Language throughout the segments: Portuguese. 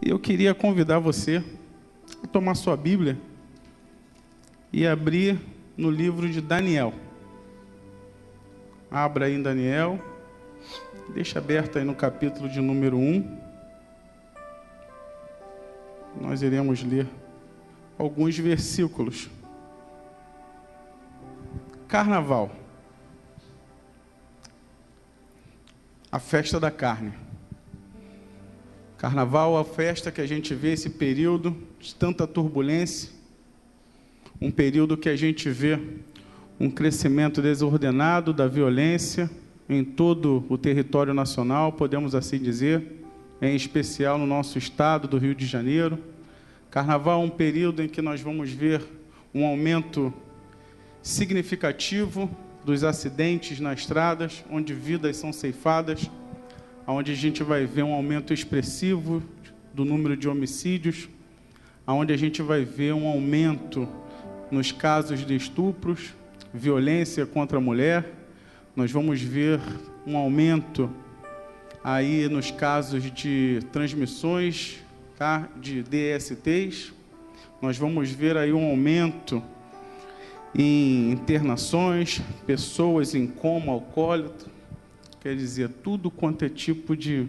E eu queria convidar você a tomar sua Bíblia e abrir no livro de Daniel. Abra aí em Daniel, deixa aberto aí no capítulo de número 1. Nós iremos ler alguns versículos. Carnaval. A festa da carne. Carnaval é a festa que a gente vê esse período de tanta turbulência, um período que a gente vê um crescimento desordenado da violência em todo o território nacional, podemos assim dizer, em especial no nosso estado do Rio de Janeiro. Carnaval é um período em que nós vamos ver um aumento significativo dos acidentes nas estradas, onde vidas são ceifadas, onde a gente vai ver um aumento expressivo do número de homicídios, onde a gente vai ver um aumento nos casos de estupros, violência contra a mulher. Nós vamos ver um aumento aí nos casos de transmissões, tá? De DSTs. Nós vamos ver aí um aumento em internações, pessoas em coma alcoólico, quer dizer, tudo quanto é tipo de,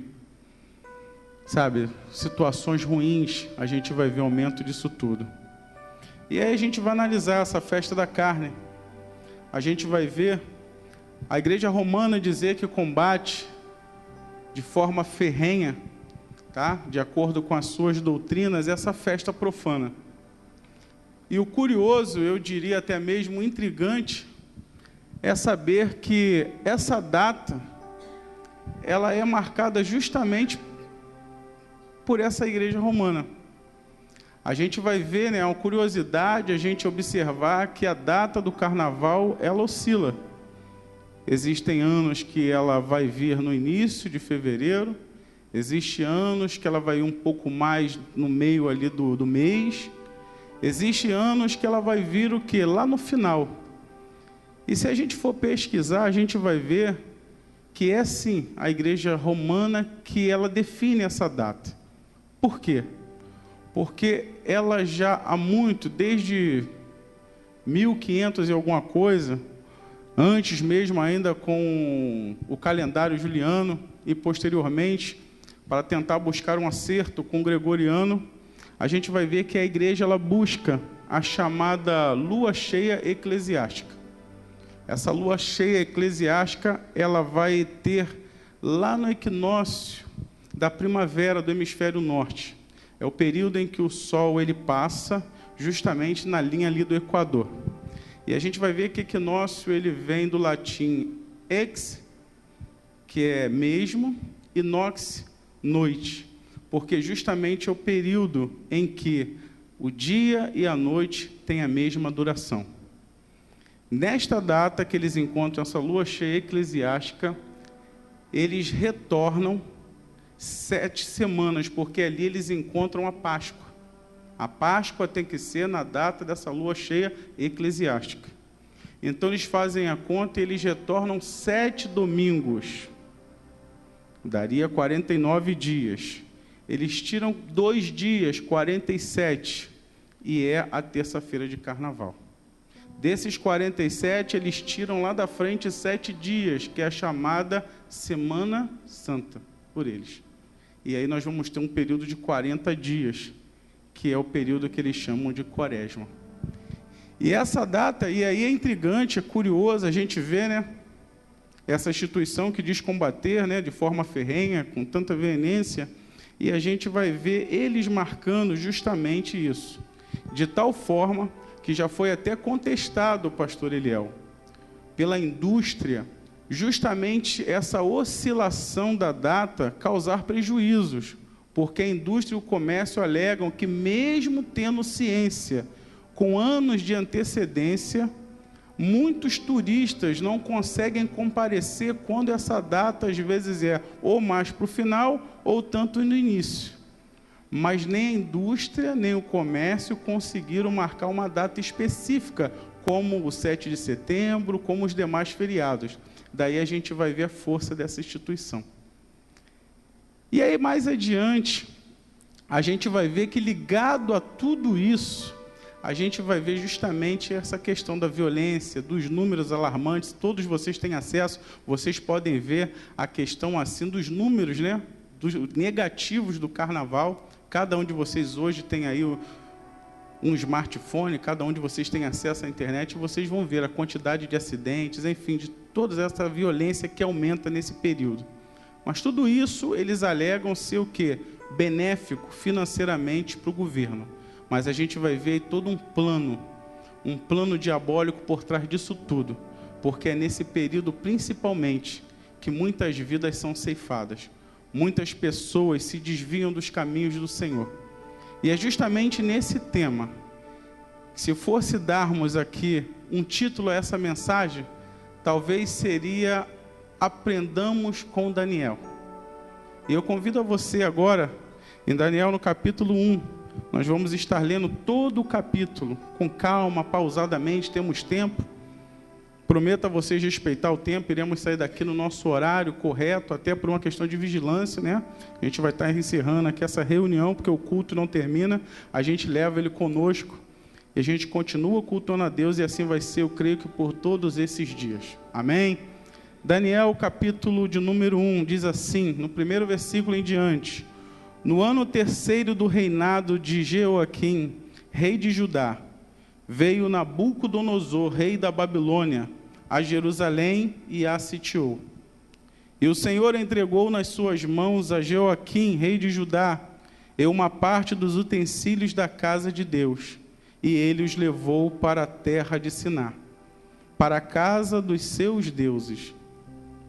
situações ruins, a gente vai ver aumento disso tudo. E aí a gente vai analisar essa festa da carne. A gente vai ver a Igreja Romana dizer que combate de forma ferrenha, tá? De acordo com as suas doutrinas, essa festa profana. E o curioso, eu diria até mesmo intrigante, é saber que essa data, ela é marcada justamente por essa Igreja Romana. A gente vai ver, é uma curiosidade a gente observar que a data do Carnaval, ela oscila. Existem anos que ela vai vir no início de fevereiro, existem anos que ela vai ir um pouco mais no meio ali do mês, existem anos que ela vai vir o quê? Lá no final. E se a gente for pesquisar, a gente vai ver que é sim a Igreja Romana que ela define essa data. Por quê? Porque ela já há muito, desde 1500 e alguma coisa, antes mesmo ainda com o calendário juliano e posteriormente, para tentar buscar um acerto com o gregoriano, a gente vai ver que a igreja ela busca a chamada lua cheia eclesiástica. Essa lua cheia eclesiástica, ela vai ter lá no equinócio da primavera do hemisfério norte. É o período em que o Sol ele passa justamente na linha ali do Equador. E a gente vai ver que equinócio ele vem do latim ex, que é mesmo, e nox, noite, porque justamente é o período em que o dia e a noite têm a mesma duração. Nesta data que eles encontram essa lua cheia eclesiástica, eles retornam 7 semanas, porque ali eles encontram a Páscoa. A Páscoa tem que ser na data dessa lua cheia eclesiástica. Então eles fazem a conta e eles retornam 7 domingos. Daria 49 dias. Eles tiram 2 dias, 47, e é a terça-feira de carnaval. Desses 47, eles tiram lá da frente 7 dias, que é a chamada Semana Santa, por eles. E aí nós vamos ter um período de 40 dias, que é o período que eles chamam de Quaresma. E essa data, e aí é intrigante, é curioso, a gente vê, essa instituição que diz combater, de forma ferrenha, com tanta veemência, e a gente vai ver eles marcando justamente isso, de tal forma que já foi até contestado, pastor Eliel, pela indústria, justamente essa oscilação da data causar prejuízos, porque a indústria e o comércio alegam que mesmo tendo ciência, com anos de antecedência, muitos turistas não conseguem comparecer quando essa data às vezes é ou mais para o final ou tanto no início. Mas nem a indústria, nem o comércio conseguiram marcar uma data específica, como o 7 de setembro, como os demais feriados. Daí a gente vai ver a força dessa instituição. E aí, mais adiante, a gente vai ver que ligado a tudo isso, a gente vai ver justamente essa questão da violência, dos números alarmantes. Todos vocês têm acesso, vocês podem ver a questão assim dos números, né, dos negativos do carnaval. Cada um de vocês hoje tem aí um smartphone, cada um de vocês tem acesso à internet, e vocês vão ver a quantidade de acidentes, enfim, de toda essa violência que aumenta nesse período. Mas tudo isso eles alegam ser o quê? Benéfico financeiramente para o governo. Mas a gente vai ver aí todo um plano diabólico por trás disso tudo, porque é nesse período principalmente que muitas vidas são ceifadas, muitas pessoas se desviam dos caminhos do Senhor. E é justamente nesse tema, se fosse darmos aqui um título a essa mensagem, talvez seria Aprendamos com Daniel. E eu convido a você agora, em Daniel no capítulo 1, nós vamos estar lendo todo o capítulo, com calma, pausadamente, temos tempo. Prometo a vocês respeitar o tempo, iremos sair daqui no nosso horário correto, até por uma questão de vigilância, né? A gente vai estar encerrando aqui essa reunião, porque o culto não termina, a gente leva ele conosco, e a gente continua cultuando a Deus, e assim vai ser, eu creio que por todos esses dias. Amém? Daniel, capítulo de número 1, diz assim, no primeiro versículo em diante: no ano terceiro do reinado de Jeoaquim, rei de Judá, veio Nabucodonosor, rei da Babilônia, a Jerusalém e a sitiou. E o Senhor entregou nas suas mãos a Jeoaquim, rei de Judá, e uma parte dos utensílios da casa de Deus, e ele os levou para a terra de Siná, para a casa dos seus deuses,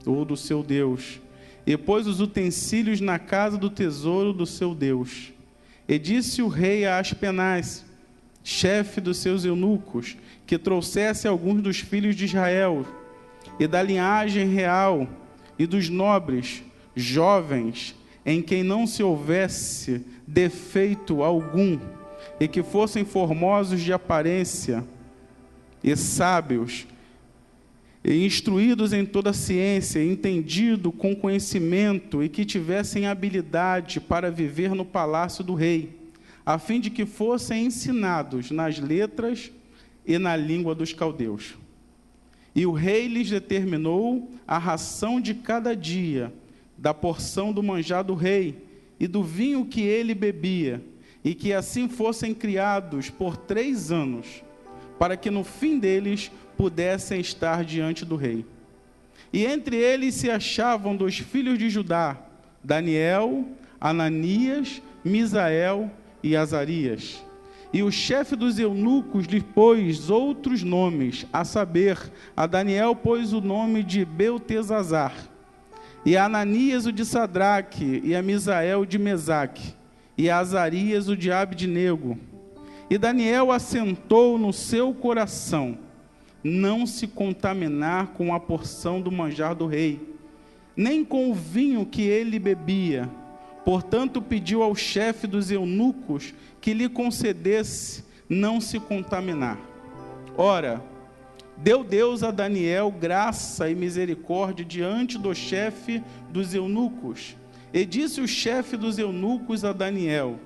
ou do seu Deus, e pôs os utensílios na casa do tesouro do seu Deus. E disse o rei a Aspenaz, chefe dos seus eunucos, que trouxesse alguns dos filhos de Israel, e da linhagem real, e dos nobres, jovens, em quem não se houvesse defeito algum, e que fossem formosos de aparência, e sábios, e instruídos em toda a ciência, entendido com conhecimento, e que tivessem habilidade para viver no palácio do rei, a fim de que fossem ensinados nas letras e na língua dos caldeus. E o rei lhes determinou a ração de cada dia, da porção do manjar do rei, e do vinho que ele bebia, e que assim fossem criados por 3 anos, para que no fim deles pudessem estar diante do rei. E entre eles se achavam 2 filhos de Judá, Daniel, Ananias, Misael e Azarias. E o chefe dos eunucos lhe pôs outros nomes, a saber, a Daniel pôs o nome de Beltesazar, e a Ananias o de Sadraque, e a Misael o de Mesaque, e a Azarias o de Abdenego. E Daniel assentou no seu coração não se contaminar com a porção do manjar do rei, nem com o vinho que ele bebia. Portanto, pediu ao chefe dos eunucos que lhe concedesse não se contaminar. Ora, deu Deus a Daniel graça e misericórdia diante do chefe dos eunucos. E disse o chefe dos eunucos a Daniel: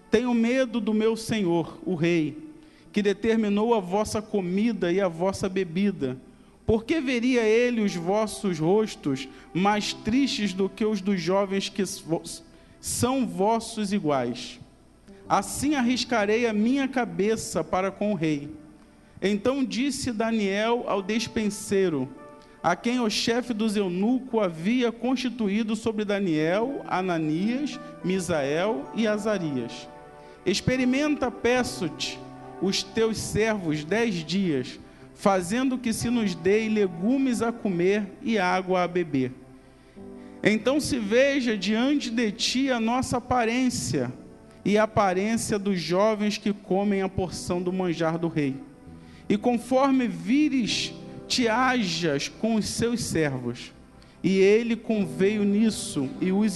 tenho medo do meu senhor, o rei, que determinou a vossa comida e a vossa bebida. Porque veria ele os vossos rostos mais tristes do que os dos jovens que são vossos iguais? Assim arriscarei a minha cabeça para com o rei. Então disse Daniel ao despenseiro, a quem o chefe dos eunucos havia constituído sobre Daniel, Ananias, Misael e Azarias: experimenta, peço-te, os teus servos 10 dias, fazendo que se nos dê legumes a comer e água a beber. Então se veja diante de ti a nossa aparência e a aparência dos jovens que comem a porção do manjar do rei. E conforme vires, te hajas com os seus servos. E ele conveio nisso e os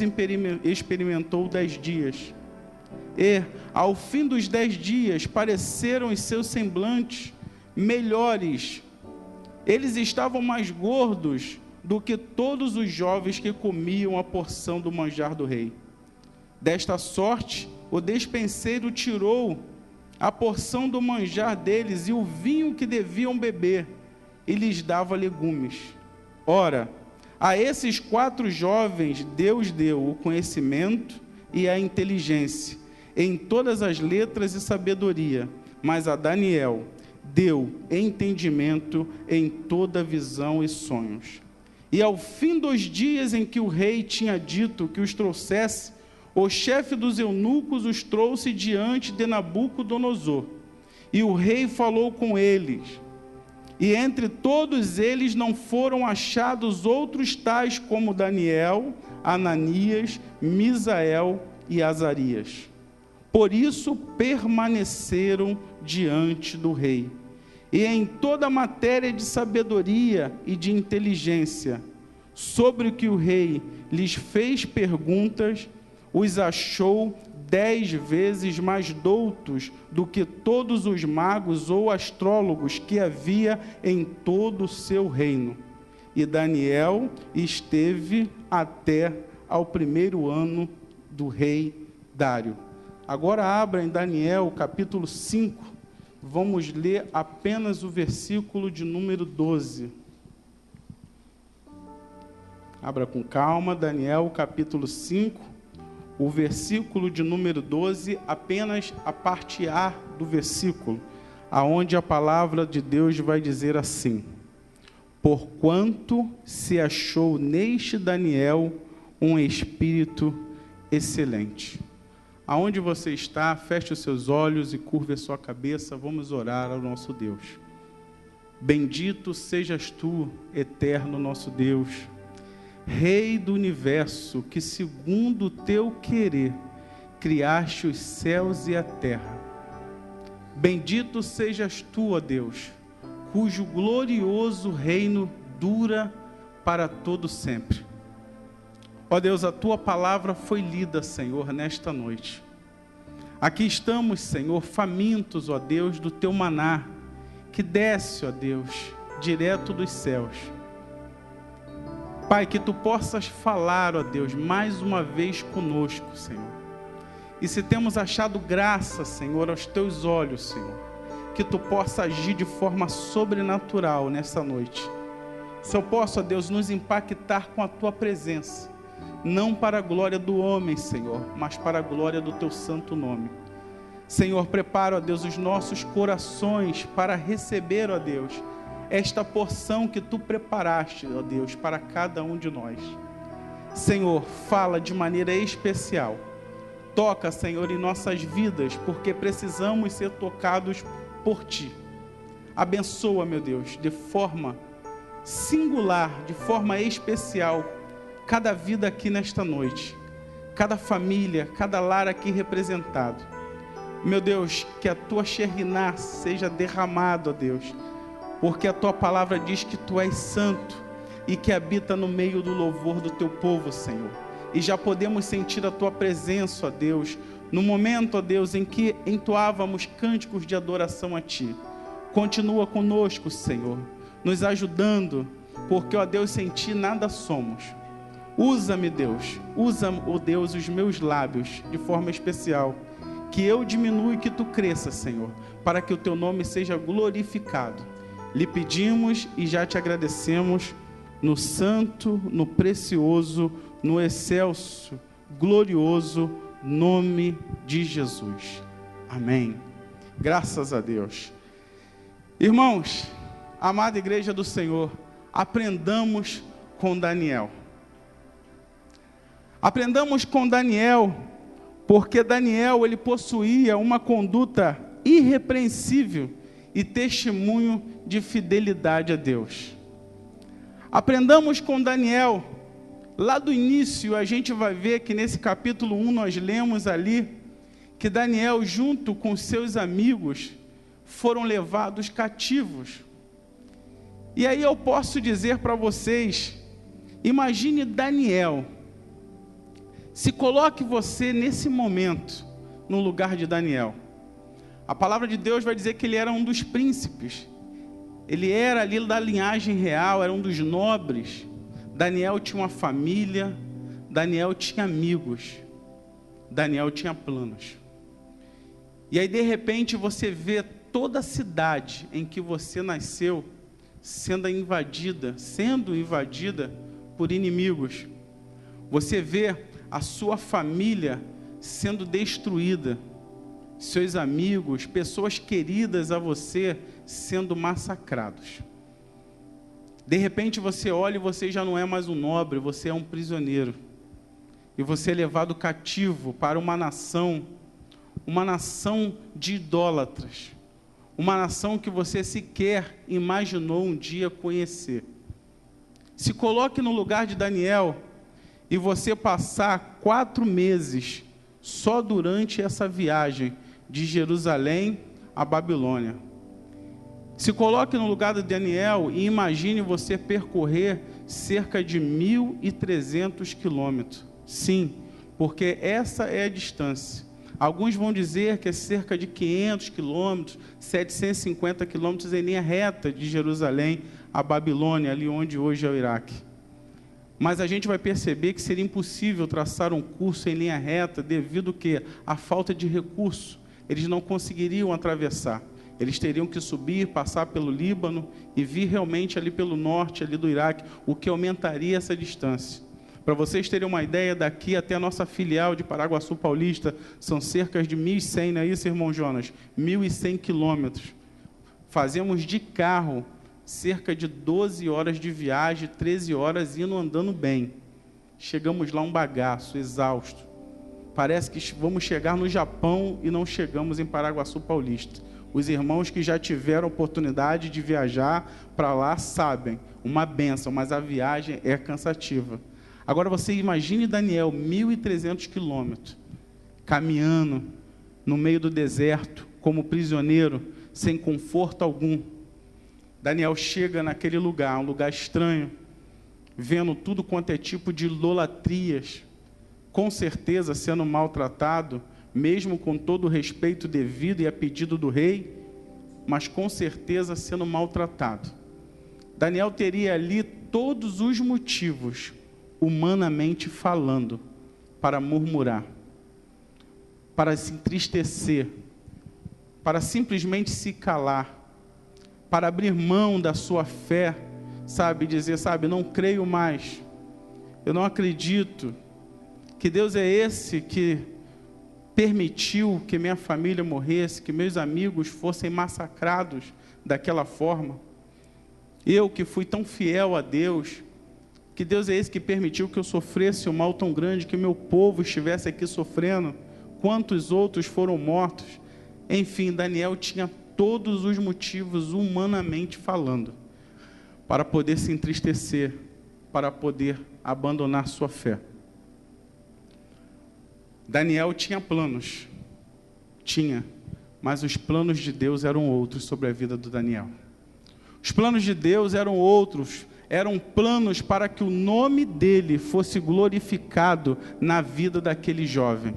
experimentou 10 dias. E, ao fim dos 10 dias, pareceram os seus semblantes melhores. Eles estavam mais gordos do que todos os jovens que comiam a porção do manjar do rei. Desta sorte, o despenseiro tirou a porção do manjar deles e o vinho que deviam beber, e lhes dava legumes. Ora, a esses 4 jovens Deus deu o conhecimento e a inteligência em todas as letras e sabedoria, mas a Daniel deu entendimento em toda visão e sonhos. E ao fim dos dias em que o rei tinha dito que os trouxesse, o chefe dos eunucos os trouxe diante de Nabucodonosor. E o rei falou com eles. E entre todos eles não foram achados outros tais como Daniel, Ananias, Misael e Azarias. Por isso permaneceram diante do rei. E em toda matéria de sabedoria e de inteligência, sobre o que o rei lhes fez perguntas, os achou 10 vezes mais doutos do que todos os magos ou astrólogos que havia em todo o seu reino. E Daniel esteve até ao 1º ano do rei Dário. Agora abra em Daniel, capítulo 5, vamos ler apenas o versículo de número 12. Abra com calma, Daniel, capítulo 5, o versículo de número 12, apenas a parte A do versículo, aonde a palavra de Deus vai dizer assim: porquanto se achou neste Daniel um espírito excelente. Aonde você está, feche os seus olhos e curve a sua cabeça, vamos orar ao nosso Deus. Bendito sejas tu, eterno nosso Deus, Rei do universo, que segundo o teu querer, criaste os céus e a terra. Bendito sejas tu, ó Deus, cujo glorioso reino dura para todo sempre. Ó Deus, a tua palavra foi lida, Senhor, nesta noite. Aqui estamos, Senhor, famintos, ó Deus, do teu maná, que desce, ó Deus, direto dos céus. Pai, que tu possas falar, ó Deus, mais uma vez conosco, Senhor. E se temos achado graça, Senhor, aos teus olhos, Senhor, que tu possa agir de forma sobrenatural nessa noite. Se eu posso, ó Deus, nos impactar com a tua presença, não para a glória do homem, Senhor, mas para a glória do teu santo nome. Senhor, prepara, ó Deus, os nossos corações para receber, ó Deus, esta porção que tu preparaste, ó Deus, para cada um de nós. Senhor, fala de maneira especial. Toca, Senhor, em nossas vidas, porque precisamos ser tocados por ti. Abençoa, meu Deus, de forma singular, de forma especial, cada vida aqui nesta noite, cada família, cada lar aqui representado. Meu Deus, que a tua Shekhinah seja derramada, ó Deus, porque a tua palavra diz que tu és santo e que habita no meio do louvor do teu povo, Senhor. E já podemos sentir a tua presença, ó Deus, no momento, ó Deus, em que entoávamos cânticos de adoração a ti. Continua conosco, Senhor, nos ajudando, porque, ó Deus, sem ti nada somos. Usa-me, Deus, usa, ó Deus, os meus lábios de forma especial, que eu diminua e que tu cresça, Senhor, para que o teu nome seja glorificado. Lhe pedimos e já te agradecemos no santo, no precioso, no excelso, glorioso nome de Jesus. Amém. Graças a Deus. Irmãos, amada igreja do Senhor, aprendamos com Daniel. Aprendamos com Daniel, porque Daniel, ele possuía uma conduta irrepreensível e testemunho de fidelidade a Deus. Aprendamos com Daniel. Lá do início, a gente vai ver que nesse capítulo 1, nós lemos ali, que Daniel, junto com seus amigos, foram levados cativos. E aí eu posso dizer para vocês, imagine Daniel, se coloque você nesse momento, no lugar de Daniel. A palavra de Deus vai dizer que ele era um dos príncipes. Ele era ali da linhagem real, era um dos nobres. Daniel tinha uma família, Daniel tinha amigos. Daniel tinha planos. E aí, de repente, você vê toda a cidade em que você nasceu sendo invadida por inimigos. Você vê a sua família sendo destruída, seus amigos, pessoas queridas a você sendo massacrados. De repente você olha e você já não é mais um nobre, você é um prisioneiro. E você é levado cativo para uma nação de idólatras, uma nação que você sequer imaginou um dia conhecer. Se coloque no lugar de Daniel e você passar 4 meses só durante essa viagem de Jerusalém à Babilônia. Se coloque no lugar de Daniel e imagine você percorrer cerca de 1.300 quilômetros. Sim, porque essa é a distância. Alguns vão dizer que é cerca de 500 quilômetros, 750 quilômetros em linha reta de Jerusalém à Babilônia, ali onde hoje é o Iraque. Mas a gente vai perceber que seria impossível traçar um curso em linha reta devido que a falta de recurso. Eles não conseguiriam atravessar. Eles teriam que subir, passar pelo Líbano e vir realmente ali pelo norte ali do Iraque, o que aumentaria essa distância. Para vocês terem uma ideia, daqui até a nossa filial de Paraguaçu Paulista, são cerca de 1.100, não é isso, irmão Jonas? 1.100 quilômetros. Fazemos de carro cerca de 12 horas de viagem, 13 horas indo andando bem. Chegamos lá um bagaço, exausto. Parece que vamos chegar no Japão e não chegamos em Paraguaçu Paulista. Os irmãos que já tiveram oportunidade de viajar para lá sabem, uma bênção, mas a viagem é cansativa. Agora você imagine Daniel, 1.300 quilômetros, caminhando no meio do deserto, como prisioneiro, sem conforto algum. Daniel chega naquele lugar, um lugar estranho, vendo tudo quanto é tipo de idolatrias, com certeza sendo maltratado, mesmo com todo o respeito devido e a pedido do rei, mas com certeza sendo maltratado. Daniel teria ali todos os motivos, humanamente falando, para murmurar, para se entristecer, para simplesmente se calar, para abrir mão da sua fé, dizer, não creio mais, eu não acredito, que Deus é esse que permitiu que minha família morresse, que meus amigos fossem massacrados daquela forma. Eu que fui tão fiel a Deus, que Deus é esse que permitiu que eu sofresse um mal tão grande, que meu povo estivesse aqui sofrendo, quantos outros foram mortos. Enfim, Daniel tinha todos os motivos, humanamente falando, para poder se entristecer, para poder abandonar sua fé. Daniel tinha planos, mas os planos de Deus eram outros sobre a vida do Daniel. Os planos de Deus eram outros, eram planos para que o nome dele fosse glorificado na vida daquele jovem.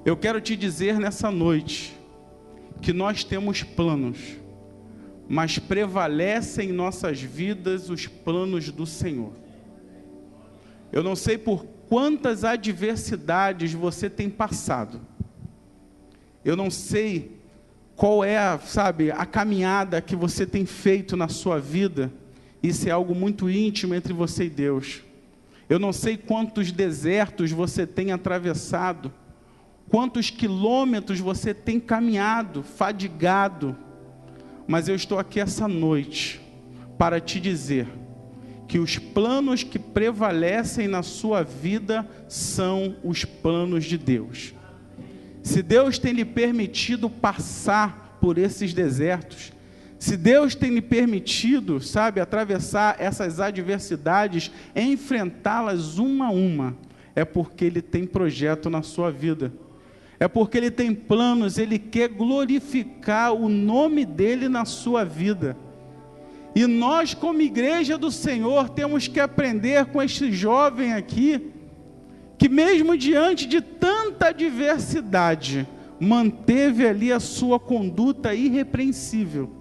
Eu quero te dizer nessa noite, que nós temos planos, mas prevalecem em nossas vidas os planos do Senhor. Eu não sei por quantas adversidades você tem passado. Eu não sei qual é a caminhada que você tem feito na sua vida. Isso é algo muito íntimo entre você e Deus. Eu não sei quantos desertos você tem atravessado, quantos quilômetros você tem caminhado, fadigado, mas eu estou aqui essa noite para te dizer que os planos que prevalecem na sua vida são os planos de Deus. Se Deus tem lhe permitido passar por esses desertos, se Deus tem lhe permitido, atravessar essas adversidades, enfrentá-las uma a uma, é porque Ele tem projeto na sua vida. É porque Ele tem planos, Ele quer glorificar o nome dEle na sua vida. E nós, como igreja do Senhor, temos que aprender com este jovem aqui, que mesmo diante de tanta adversidade, manteve ali a sua conduta irrepreensível.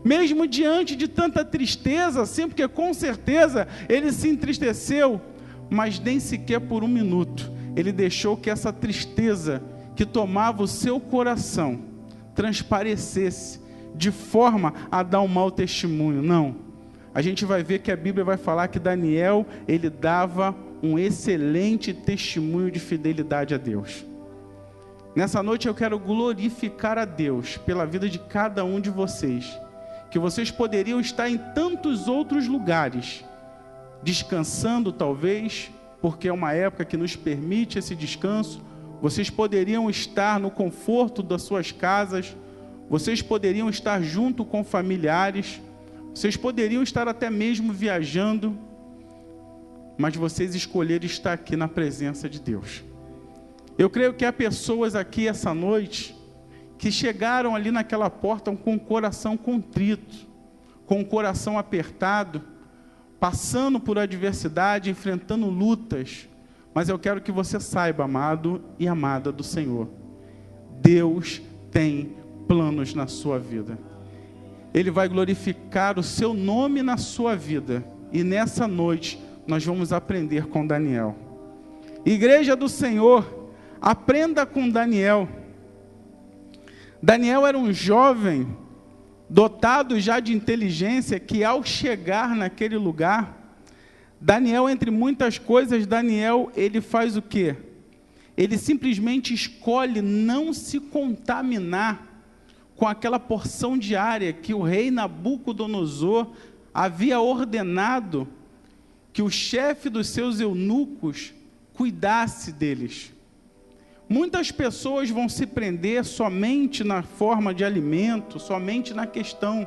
Mesmo diante de tanta tristeza, sim, porque com certeza ele se entristeceu, mas nem sequer por um minuto ele deixou que essa tristeza que tomava o seu coração transparecesse, de forma a dar um mau testemunho. Não. A gente vai ver que a Bíblia vai falar que Daniel, ele dava um excelente testemunho de fidelidade a Deus. Nessa noite eu quero glorificar a Deus pela vida de cada um de vocês, que vocês poderiam estar em tantos outros lugares, descansando talvez, porque é uma época que nos permite esse descanso. Vocês poderiam estar no conforto das suas casas, vocês poderiam estar junto com familiares, vocês poderiam estar até mesmo viajando, mas vocês escolheram estar aqui na presença de Deus. Eu creio que há pessoas aqui essa noite que chegaram ali naquela porta com o coração contrito, com o coração apertado, passando por adversidade, enfrentando lutas. Mas eu quero que você saiba, amado e amada do Senhor, Deus tem planos na sua vida. Ele vai glorificar o seu nome na sua vida. E nessa noite nós vamos aprender com Daniel. Igreja do Senhor, aprenda com Daniel. Daniel era um jovem dotado já de inteligência, que ao chegar naquele lugar, Daniel, entre muitas coisas, Daniel, ele faz o quê? Ele simplesmente escolhe não se contaminar com aquela porção diária que o rei Nabucodonosor havia ordenado que o chefe dos seus eunucos cuidasse deles. Muitas pessoas vão se prender somente na forma de alimento, somente na questão.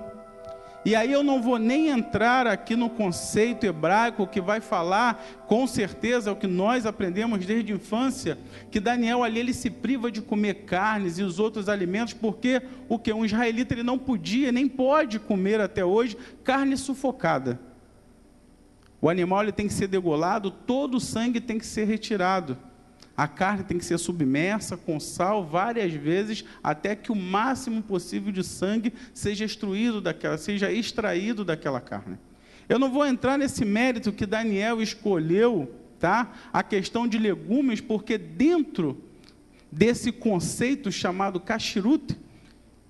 E aí eu não vou nem entrar aqui no conceito hebraico que vai falar, com certeza, o que nós aprendemos desde a infância, que Daniel ali ele se priva de comer carnes e os outros alimentos, porque o que um israelita ele não podia, nem pode comer até hoje, carne sufocada. O animal ele tem que ser degolado, todo o sangue tem que ser retirado. A carne tem que ser submersa com sal várias vezes, até que o máximo possível de sangue seja extraído daquela carne. Eu não vou entrar nesse mérito que Daniel escolheu, tá? A questão de legumes, porque dentro desse conceito chamado kashrut,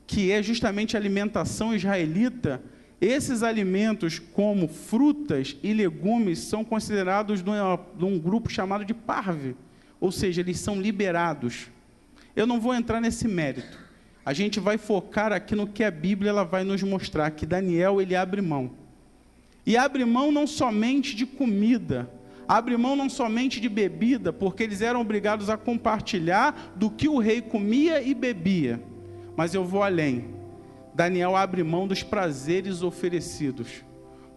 que é justamente a alimentação israelita, esses alimentos como frutas e legumes são considerados num grupo chamado de parve. Ou seja, eles são liberados. Eu não vou entrar nesse mérito. A gente vai focar aqui no que a Bíblia ela vai nos mostrar, que Daniel ele abre mão. E abre mão não somente de comida, abre mão não somente de bebida, porque eles eram obrigados a compartilhar do que o rei comia e bebia. Mas eu vou além. Daniel abre mão dos prazeres oferecidos,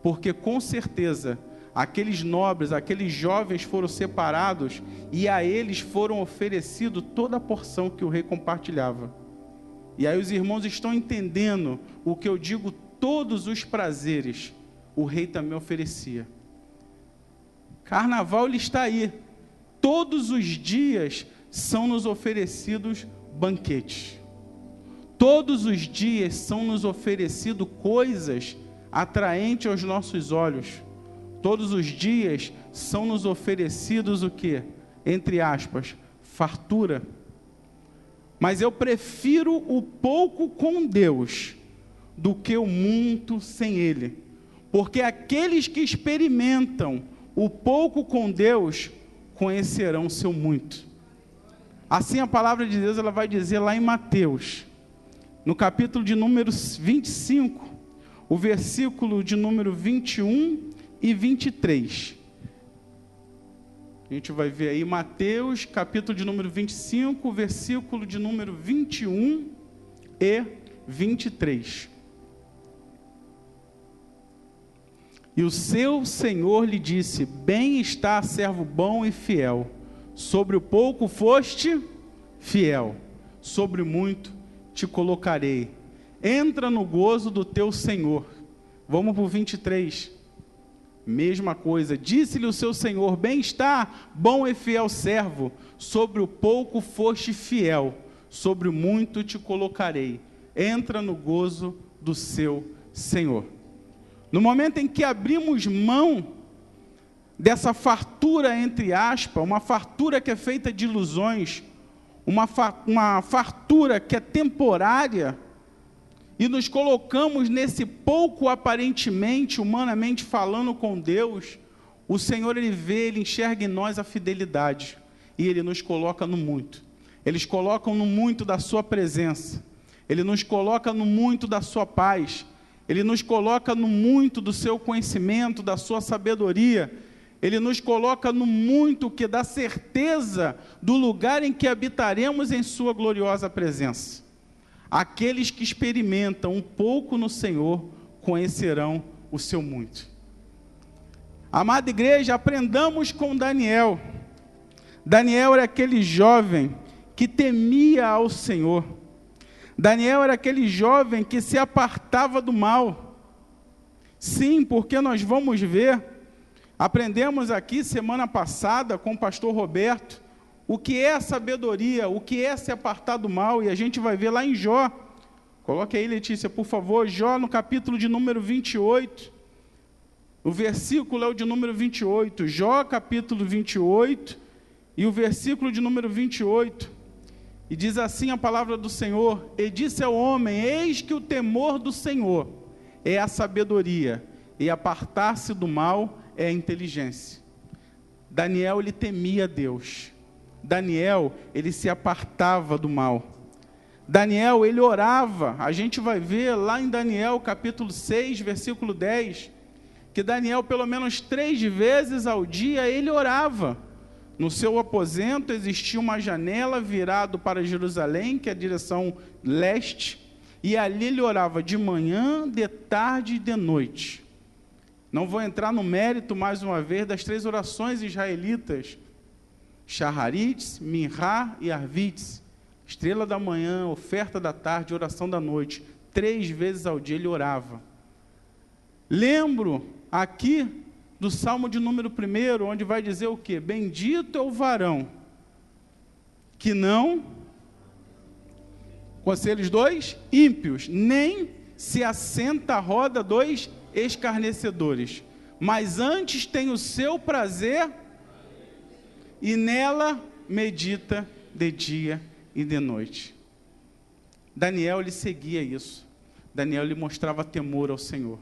porque com certeza aqueles nobres, aqueles jovens foram separados e a eles foram oferecidos toda a porção que o rei compartilhava. E aí os irmãos estão entendendo o que eu digo, todos os prazeres o rei também oferecia. Carnaval ele está aí, todos os dias são nos oferecidos banquetes, todos os dias são nos oferecidos coisas atraentes aos nossos olhos. Todos os dias são nos oferecidos o quê? Entre aspas, fartura. Mas eu prefiro o pouco com Deus do que o muito sem Ele. Porque aqueles que experimentam o pouco com Deus conhecerão o seu muito. Assim a palavra de Deus ela vai dizer lá em Mateus, no capítulo de número 25, o versículo de número 21 e 23. A gente vai ver aí Mateus, capítulo de número 25, versículo de número 21 e 23. E o seu Senhor lhe disse: bem está, servo bom e fiel, sobre o pouco foste fiel, sobre muito te colocarei, entra no gozo do teu Senhor. Vamos para o 23. Mesma coisa, disse-lhe o seu Senhor: bem está, bom e fiel servo, sobre o pouco foste fiel, sobre o muito te colocarei, entra no gozo do seu Senhor. No momento em que abrimos mão dessa fartura, entre aspas, uma fartura que é feita de ilusões, uma fartura que é temporária, e nos colocamos nesse pouco aparentemente, humanamente falando com Deus, o Senhor, Ele vê, Ele enxerga em nós a fidelidade, e Ele nos coloca no muito. Eles colocam no muito da sua presença, Ele nos coloca no muito da sua paz, Ele nos coloca no muito do seu conhecimento, da sua sabedoria, Ele nos coloca no muito que dá certeza do lugar em que habitaremos em sua gloriosa presença. Aqueles que experimentam um pouco no Senhor, conhecerão o seu muito. Amada igreja, aprendamos com Daniel. Daniel era aquele jovem que temia ao Senhor. Daniel era aquele jovem que se apartava do mal. Sim, porque nós vamos ver, aprendemos aqui semana passada com o pastor Roberto, o que é a sabedoria, o que é se apartar do mal, e a gente vai ver lá em Jó. Coloque aí, Letícia, por favor, Jó no capítulo de número 28, o versículo é o de número 28, Jó capítulo 28, e o versículo de número 28, e diz assim a palavra do Senhor: e disse ao homem, eis que o temor do Senhor é a sabedoria, e apartar-se do mal é a inteligência. Daniel, ele temia Deus. Daniel, ele se apartava do mal. Daniel, ele orava. A gente vai ver lá em Daniel capítulo 6, versículo 10, que Daniel, pelo menos 3 vezes ao dia, ele orava. No seu aposento existia uma janela virada para Jerusalém, que é a direção leste, e ali ele orava de manhã, de tarde e de noite. Não vou entrar no mérito, mais uma vez, das 3 orações israelitas, Shaharitz, Minhá e Arvitz, estrela da manhã, oferta da tarde, oração da noite. 3 vezes ao dia ele orava. Lembro aqui do Salmo de número 1, onde vai dizer o quê? Bendito é o varão que não, conselhos 2, ímpios, nem se assenta à roda dos escarnecedores, mas antes tem o seu prazer e nela medita de dia e de noite. Daniel, ele seguia isso. Daniel, ele mostrava temor ao Senhor.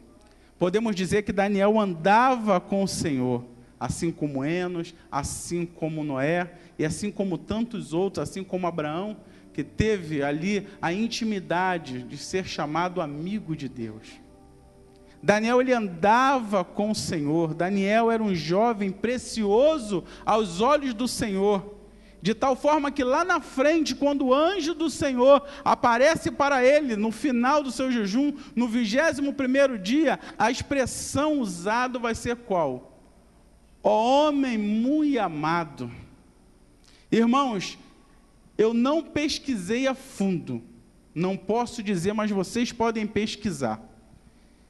Podemos dizer que Daniel andava com o Senhor, assim como Enos, assim como Noé, e assim como tantos outros, assim como Abraão, que teve ali a intimidade de ser chamado amigo de Deus. Daniel, ele andava com o Senhor. Daniel era um jovem precioso aos olhos do Senhor, de tal forma que lá na frente, quando o anjo do Senhor aparece para ele, no final do seu jejum, no 21º dia, a expressão usada vai ser qual? Ó homem muito amado. Irmãos, eu não pesquisei a fundo, não posso dizer, mas vocês podem pesquisar.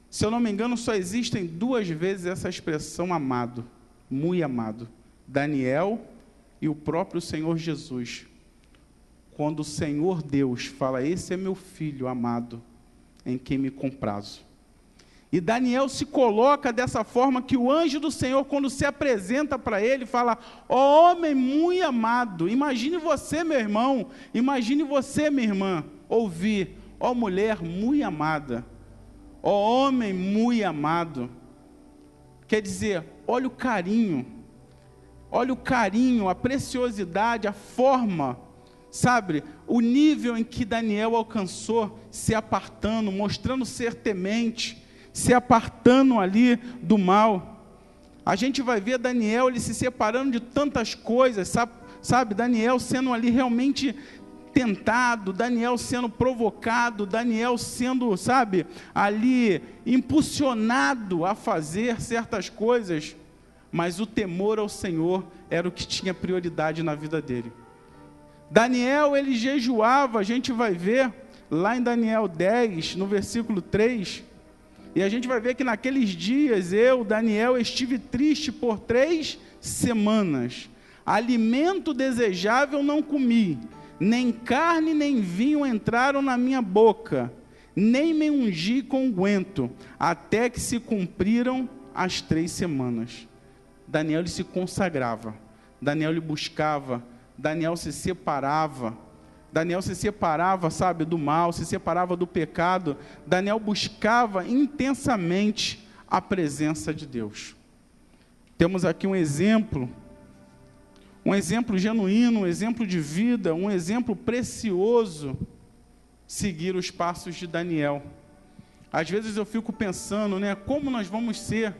Se eu não me engano, só existem 2 vezes essa expressão amado, muito amado. Daniel e o próprio Senhor Jesus. Quando o Senhor Deus fala, esse é meu filho amado, em quem me comprazo. E Daniel se coloca dessa forma que o anjo do Senhor, quando se apresenta para ele, fala, ó homem muito amado. Imagine você, meu irmão, imagine você, minha irmã, ouvir, ó mulher muito amada, ó homem muito amado. Quer dizer, olha o carinho, a preciosidade, a forma, sabe, o nível em que Daniel alcançou, se apartando, mostrando ser temente, se apartando ali do mal. A gente vai ver Daniel, ele se separando de tantas coisas, sabe, Daniel sendo ali realmente tentado, Daniel sendo provocado, Daniel sendo, sabe, ali impulsionado a fazer certas coisas, mas o temor ao Senhor era o que tinha prioridade na vida dele. Daniel, ele jejuava, a gente vai ver lá em Daniel 10, no versículo 3, e a gente vai ver que naqueles dias eu, Daniel, estive triste por 3 semanas. Alimento desejável não comi, nem carne nem vinho entraram na minha boca, nem me ungi com unguento, até que se cumpriram as 3 semanas. Daniel ele se consagrava, Daniel ele buscava, Daniel se separava, sabe, do mal, se separava do pecado. Daniel buscava intensamente a presença de Deus. Temos aqui um exemplo genuíno, um exemplo de vida, um exemplo precioso, seguir os passos de Daniel. Às vezes eu fico pensando, né, como nós vamos ser,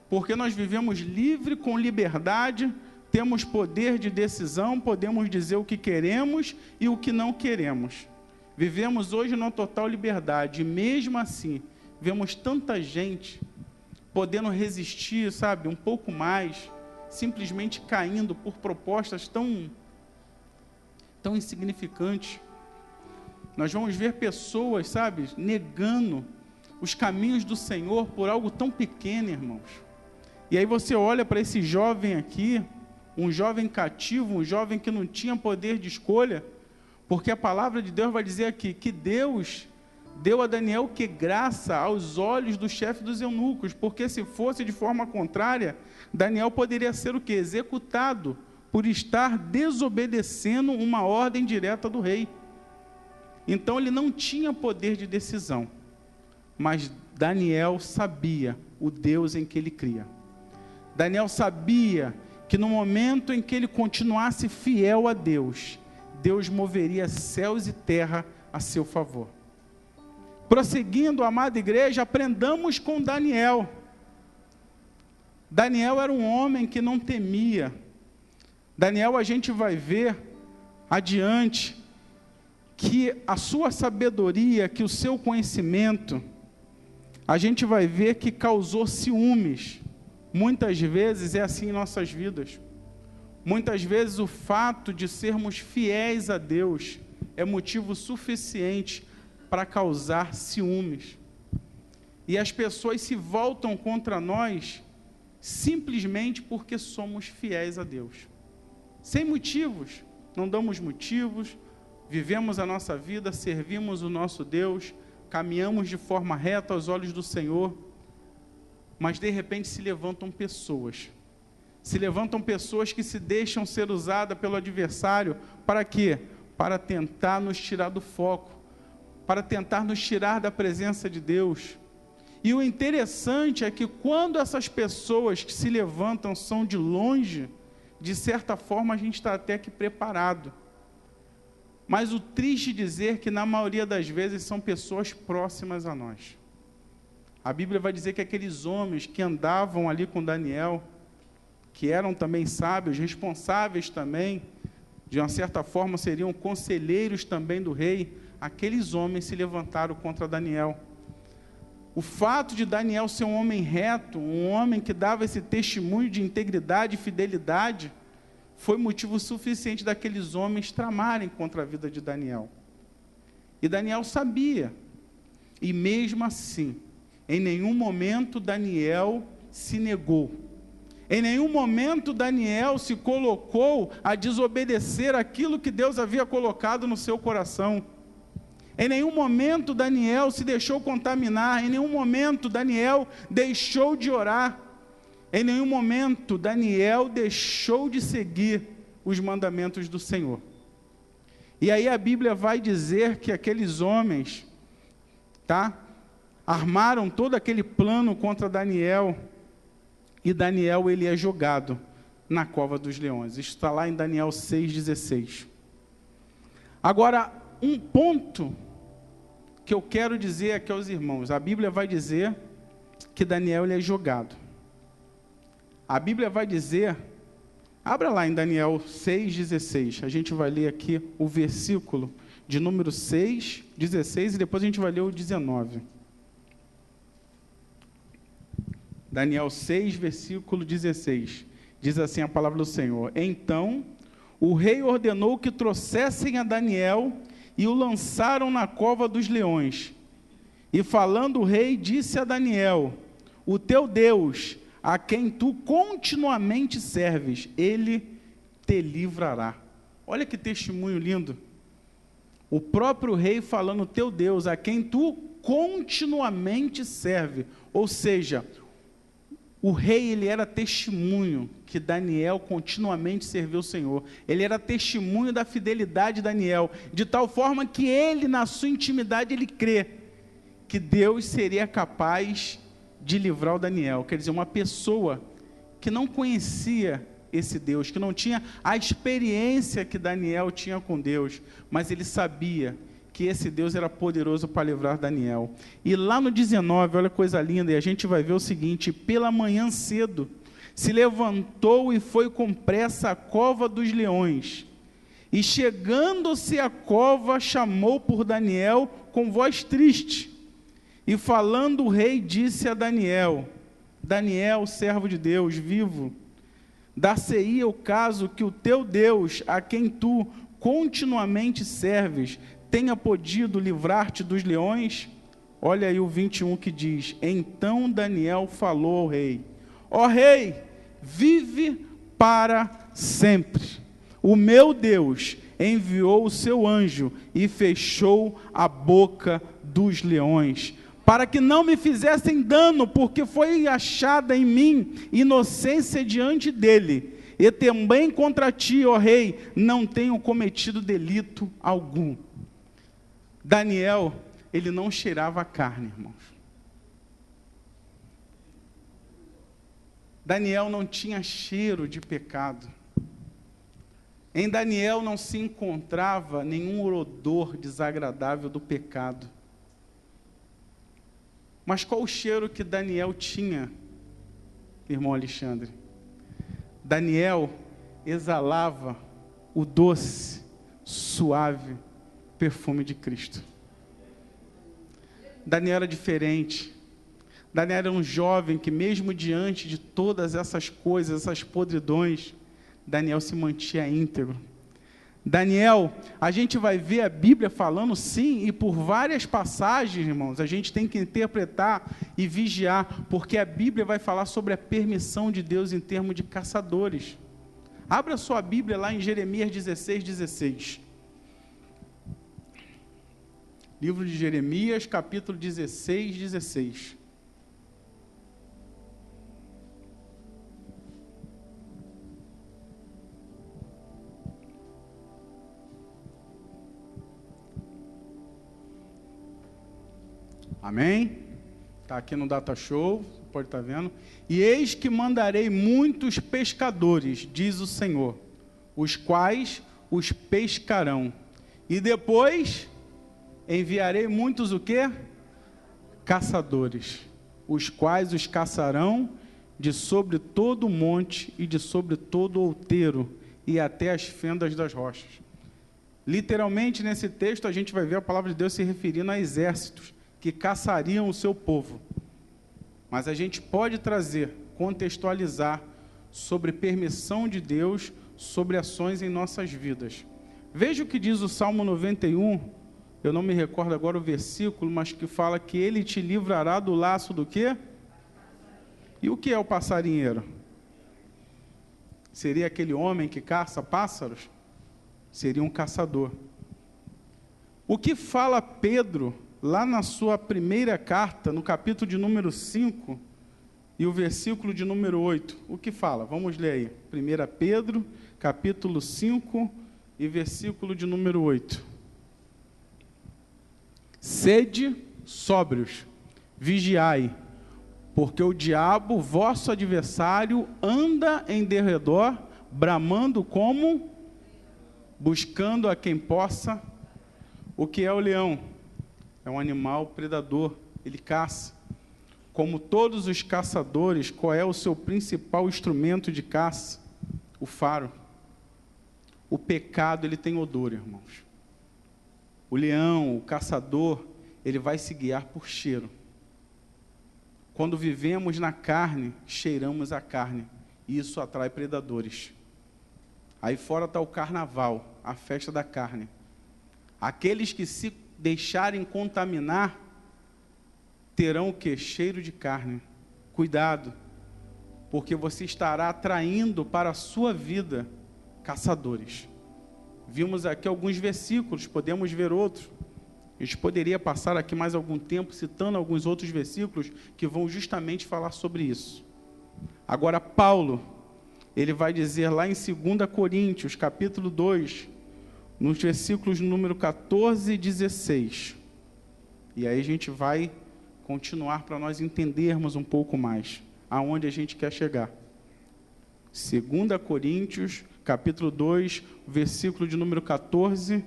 porque nós vivemos livre, com liberdade, temos poder de decisão, podemos dizer o que queremos e o que não queremos. Vivemos hoje numa total liberdade, e mesmo assim, vemos tanta gente podendo resistir, sabe, um pouco mais, simplesmente caindo por propostas tão insignificantes. Nós vamos ver pessoas, sabe, negando os caminhos do Senhor por algo tão pequeno, irmãos. E aí você olha para esse jovem aqui, um jovem cativo, um jovem que não tinha poder de escolha, porque a palavra de Deus vai dizer aqui que Deus deu a Daniel que graça aos olhos do chefe dos eunucos, porque se fosse de forma contrária, Daniel poderia ser o quê? Executado por estar desobedecendo uma ordem direta do rei. Então ele não tinha poder de decisão, mas Daniel sabia o Deus em que ele cria. Daniel sabia que no momento em que ele continuasse fiel a Deus, Deus moveria céus e terra a seu favor. Prosseguindo, amada igreja, aprendamos com Daniel. Daniel era um homem que não temia. Daniel, a gente vai ver adiante que a sua sabedoria, que o seu conhecimento, a gente vai ver que causou ciúmes. Muitas vezes é assim em nossas vidas. Muitas vezes o fato de sermos fiéis a Deus é motivo suficiente para causar ciúmes. E as pessoas se voltam contra nós simplesmente porque somos fiéis a Deus. Sem motivos, não damos motivos, vivemos a nossa vida, servimos o nosso Deus, caminhamos de forma reta aos olhos do Senhor, mas de repente se levantam pessoas que se deixam ser usadas pelo adversário, para quê? Para tentar nos tirar do foco, para tentar nos tirar da presença de Deus. E o interessante é que quando essas pessoas que se levantam são de longe, de certa forma a gente está até que preparado. Mas o triste dizer que na maioria das vezes são pessoas próximas a nós. A Bíblia vai dizer que aqueles homens que andavam ali com Daniel, que eram também sábios, responsáveis também, de uma certa forma seriam conselheiros também do rei, aqueles homens se levantaram contra Daniel. O fato de Daniel ser um homem reto, um homem que dava esse testemunho de integridade e fidelidade, foi motivo suficiente daqueles homens tramarem contra a vida de Daniel. E Daniel sabia, e mesmo assim, em nenhum momento Daniel se negou. Em nenhum momento Daniel se colocou a desobedecer aquilo que Deus havia colocado no seu coração. Em nenhum momento Daniel se deixou contaminar, em nenhum momento Daniel deixou de orar, em nenhum momento Daniel deixou de seguir os mandamentos do Senhor. E aí a Bíblia vai dizer que aqueles homens, armaram todo aquele plano contra Daniel, e Daniel ele é jogado na cova dos leões. Isso está lá em Daniel 6,16. Agora, um ponto que eu quero dizer aqui aos irmãos, a Bíblia vai dizer que Daniel ele é jogado. A Bíblia vai dizer, abra lá em Daniel 6,16, a gente vai ler aqui o versículo de número 6, 16, e depois a gente vai ler o 19. Daniel 6, versículo 16, diz assim a palavra do Senhor: Então o rei ordenou que trouxessem a Daniel e o lançaram na cova dos leões. E falando o rei, disse a Daniel: O teu Deus, a quem tu continuamente serves, ele te livrará. Olha que testemunho lindo. O próprio rei falando: teu Deus, a quem tu continuamente serve. Ou seja, O rei, ele era testemunho que Daniel continuamente serviu o Senhor. Ele era testemunho da fidelidade de Daniel, de tal forma que ele, na sua intimidade, ele crê que Deus seria capaz de livrar o Daniel. Quer dizer, uma pessoa que não conhecia esse Deus, que não tinha a experiência que Daniel tinha com Deus, mas ele sabia que esse Deus era poderoso para livrar Daniel. E lá no 19, olha que coisa linda, e a gente vai ver o seguinte: pela manhã cedo, se levantou e foi com pressa à cova dos leões, e chegando-se à cova, chamou por Daniel com voz triste, e falando o rei, disse a Daniel: Daniel, servo de Deus, vivo, dar-se-ia o caso que o teu Deus, a quem tu continuamente serves, tenha podido livrar-te dos leões? Olha aí o 21 que diz: então Daniel falou ao rei: ó rei, vive para sempre. O meu Deus enviou o seu anjo e fechou a boca dos leões, para que não me fizessem dano, porque foi achada em mim inocência diante dele, e também contra ti, ó rei, não tenho cometido delito algum. Daniel, ele não cheirava a carne, irmãos. Daniel não tinha cheiro de pecado. Em Daniel não se encontrava nenhum odor desagradável do pecado. Mas qual o cheiro que Daniel tinha, irmão Alexandre? Daniel exalava o doce, suave perfume de Cristo. Daniel era diferente. Daniel era um jovem que, mesmo diante de todas essas coisas, essas podridões, Daniel se mantinha íntegro. Daniel, a gente vai ver a Bíblia falando sim, e por várias passagens, irmãos, a gente tem que interpretar e vigiar, porque a Bíblia vai falar sobre a permissão de Deus em termos de caçadores. Abra sua Bíblia lá em Jeremias 16:16. Livro de Jeremias, capítulo 16:16. Amém? Está aqui no Data Show, pode estar vendo. E eis que mandarei muitos pescadores, diz o Senhor, os quais os pescarão. E depois enviarei muitos o quê? Caçadores, os quais os caçarão de sobre todo o monte e de sobre todo o outeiro e até as fendas das rochas. Literalmente, nesse texto, a gente vai ver a palavra de Deus se referindo a exércitos que caçariam o seu povo. Mas a gente pode trazer, contextualizar sobre permissão de Deus, sobre ações em nossas vidas. Veja o que diz o Salmo 91, eu não me recordo agora o versículo, mas que fala que ele te livrará do laço do quê? E o que é o passarinheiro? Seria aquele homem que caça pássaros? Seria um caçador. O que fala Pedro, lá na sua primeira carta, no capítulo de número 5, e o versículo de número 8, o que fala? Vamos ler aí. 1 Pedro, capítulo 5, e versículo de número 8. Sede sóbrios, vigiai, porque o diabo, vosso adversário, anda em derredor, bramando como? Buscando a quem possa. O que é o leão? É um animal predador, ele caça. Como todos os caçadores, qual é o seu principal instrumento de caça? O faro. O pecado, ele tem odor, irmãos. O leão, o caçador, ele vai se guiar por cheiro. Quando vivemos na carne, cheiramos a carne, e isso atrai predadores. Aí fora está o carnaval, a festa da carne. Aqueles que se deixarem contaminar, terão o quê? Cheiro de carne. Cuidado, porque você estará atraindo para a sua vida caçadores. Vimos aqui alguns versículos, podemos ver outros. A gente poderia passar aqui mais algum tempo citando alguns outros versículos que vão justamente falar sobre isso. Agora, Paulo, ele vai dizer lá em 2 Coríntios, capítulo 2, nos versículos número 14 e 16. E aí a gente vai continuar para nós entendermos um pouco mais aonde a gente quer chegar. 2 Coríntios, capítulo 2, versículo de número 14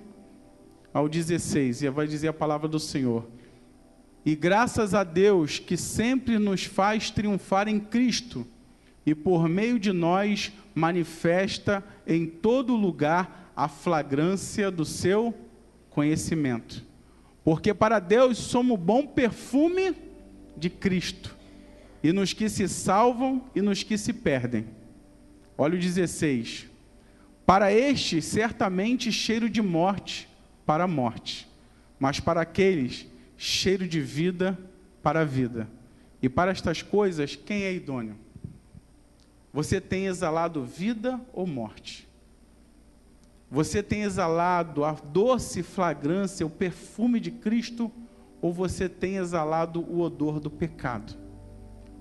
ao 16. E vai dizer a palavra do Senhor. E graças a Deus que sempre nos faz triunfar em Cristo, e por meio de nós manifesta em todo lugar a flagrância do seu conhecimento. Porque para Deus somos bom perfume de Cristo, e nos que se salvam e nos que se perdem. Olha o 16. Para este, certamente cheiro de morte para a morte, mas para aqueles, cheiro de vida para a vida. E para estas coisas, quem é idôneo? Você tem exalado vida ou morte? Você tem exalado a doce fragrância, o perfume de Cristo, ou você tem exalado o odor do pecado?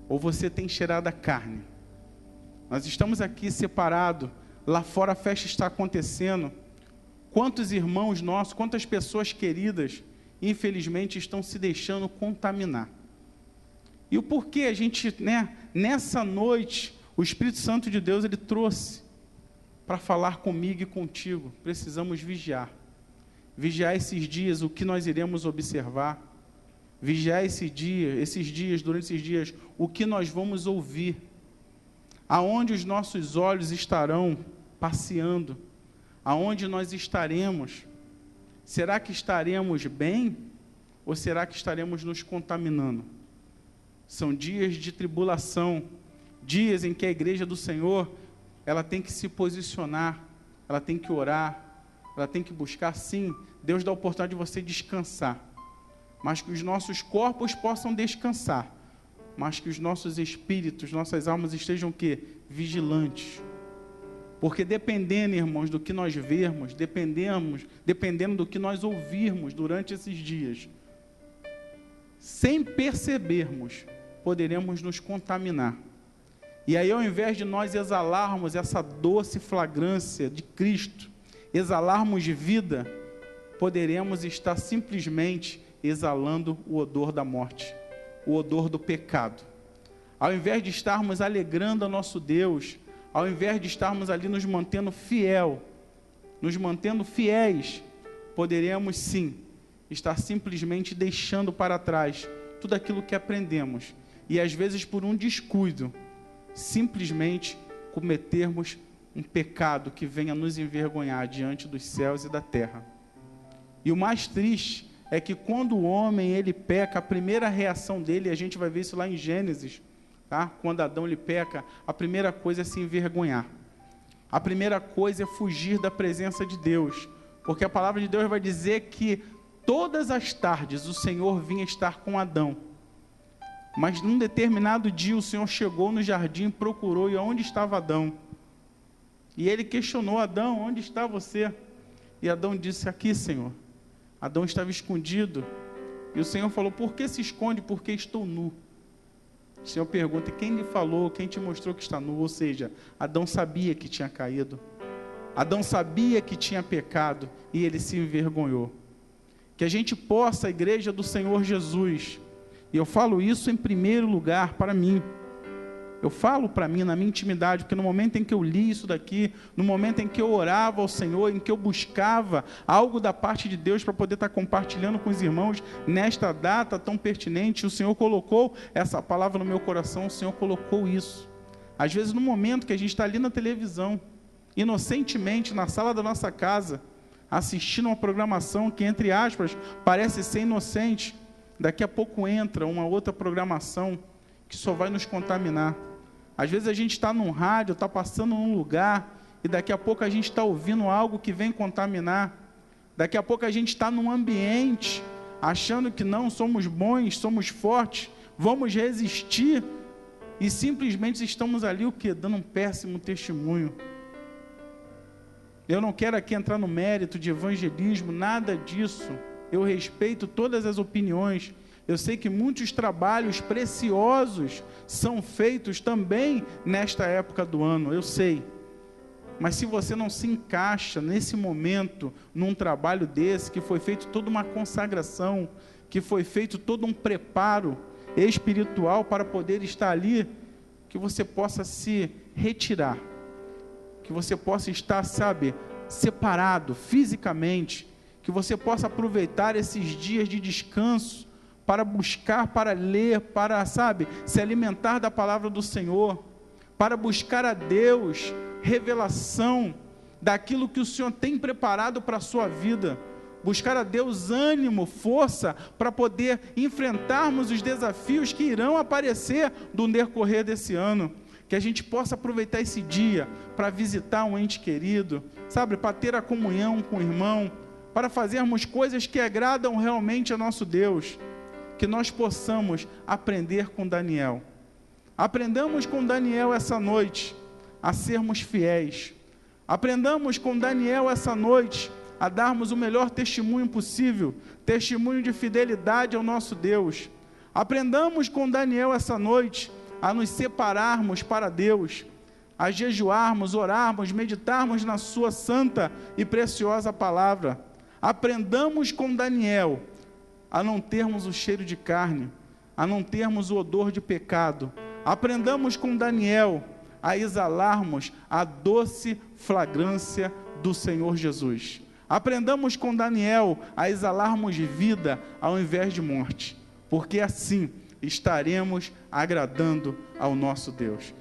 Ou você tem cheirado a carne? Nós estamos aqui separados, lá fora a festa está acontecendo. Quantos irmãos nossos, quantas pessoas queridas, infelizmente, estão se deixando contaminar? E o porquê a gente, nessa noite, o Espírito Santo de Deus, ele trouxe para falar comigo e contigo. Precisamos vigiar. Vigiar esses dias, o que nós iremos observar. Vigiar durante esses dias, o que nós vamos ouvir. Aonde os nossos olhos estarão passeando. Aonde nós estaremos. Será que estaremos bem? Ou será que estaremos nos contaminando? São dias de tribulação. Dias em que a igreja do Senhor, ela tem que se posicionar, ela tem que orar, ela tem que buscar, sim, Deus dá a oportunidade de você descansar, mas que os nossos corpos possam descansar, mas que os nossos espíritos, nossas almas estejam o quê? Vigilantes, porque dependendo, irmãos, do que nós vermos, dependendo do que nós ouvirmos durante esses dias, sem percebermos, poderemos nos contaminar. E aí, ao invés de nós exalarmos essa doce fragrância de Cristo, exalarmos de vida, poderemos estar simplesmente exalando o odor da morte, o odor do pecado. Ao invés de estarmos alegrando a nosso Deus, ao invés de estarmos ali nos mantendo fiéis, poderemos sim estar simplesmente deixando para trás tudo aquilo que aprendemos. E às vezes por um descuido, simplesmente cometermos um pecado que venha nos envergonhar diante dos céus e da terra. E o mais triste é que quando o homem ele peca, a primeira reação dele, a gente vai ver isso lá em Gênesis, tá? Quando Adão ele peca, a primeira coisa é se envergonhar. A primeira coisa é fugir da presença de Deus, porque a palavra de Deus vai dizer que todas as tardes o Senhor vinha estar com Adão. Mas num determinado dia o Senhor chegou no jardim e procurou, e onde estava Adão? E ele questionou: Adão, onde está você? E Adão disse: aqui, Senhor. Adão estava escondido. E o Senhor falou: por que se esconde? Porque estou nu. O Senhor pergunta: quem lhe falou? Quem te mostrou que está nu? Ou seja, Adão sabia que tinha caído. Adão sabia que tinha pecado e ele se envergonhou. Que a gente possa, a igreja do Senhor Jesus, e eu falo isso em primeiro lugar para mim. Eu falo para mim, na minha intimidade, porque no momento em que eu li isso daqui, no momento em que eu orava ao Senhor, em que eu buscava algo da parte de Deus para poder estar compartilhando com os irmãos, nesta data tão pertinente, o Senhor colocou essa palavra no meu coração, o Senhor colocou isso. Às vezes no momento que a gente está ali na televisão, inocentemente, na sala da nossa casa, assistindo uma programação que, entre aspas, parece ser inocente, daqui a pouco entra uma outra programação que só vai nos contaminar. Às vezes a gente está num rádio, está passando num lugar, e daqui a pouco a gente está ouvindo algo que vem contaminar. Daqui a pouco a gente está num ambiente, achando que não, somos bons, somos fortes, vamos resistir, e simplesmente estamos ali o quê? Dando um péssimo testemunho. Eu não quero aqui entrar no mérito de evangelismo, nada disso. Eu respeito todas as opiniões, Eu sei que muitos trabalhos preciosos são feitos também nesta época do ano, eu sei. Mas se você não se encaixa nesse momento, num trabalho desse, que foi feito toda uma consagração, que foi feito todo um preparo espiritual para poder estar ali, que você possa se retirar, que você possa estar, sabe, separado fisicamente, que você possa aproveitar esses dias de descanso, para buscar, para ler, para, sabe, se alimentar da palavra do Senhor, para buscar a Deus revelação daquilo que o Senhor tem preparado para a sua vida, buscar a Deus ânimo, força, para poder enfrentarmos os desafios que irão aparecer no decorrer desse ano, que a gente possa aproveitar esse dia para visitar um ente querido, sabe, para ter a comunhão com o irmão, para fazermos coisas que agradam realmente a nosso Deus, que nós possamos aprender com Daniel. Aprendamos com Daniel essa noite a sermos fiéis. Aprendamos com Daniel essa noite a darmos o melhor testemunho possível, testemunho de fidelidade ao nosso Deus. Aprendamos com Daniel essa noite a nos separarmos para Deus, a jejuarmos, orarmos, meditarmos na sua santa e preciosa palavra. Aprendamos com Daniel a não termos o cheiro de carne, a não termos o odor de pecado. Aprendamos com Daniel a exalarmos a doce fragrância do Senhor Jesus. Aprendamos com Daniel a exalarmos vida ao invés de morte, porque assim estaremos agradando ao nosso Deus.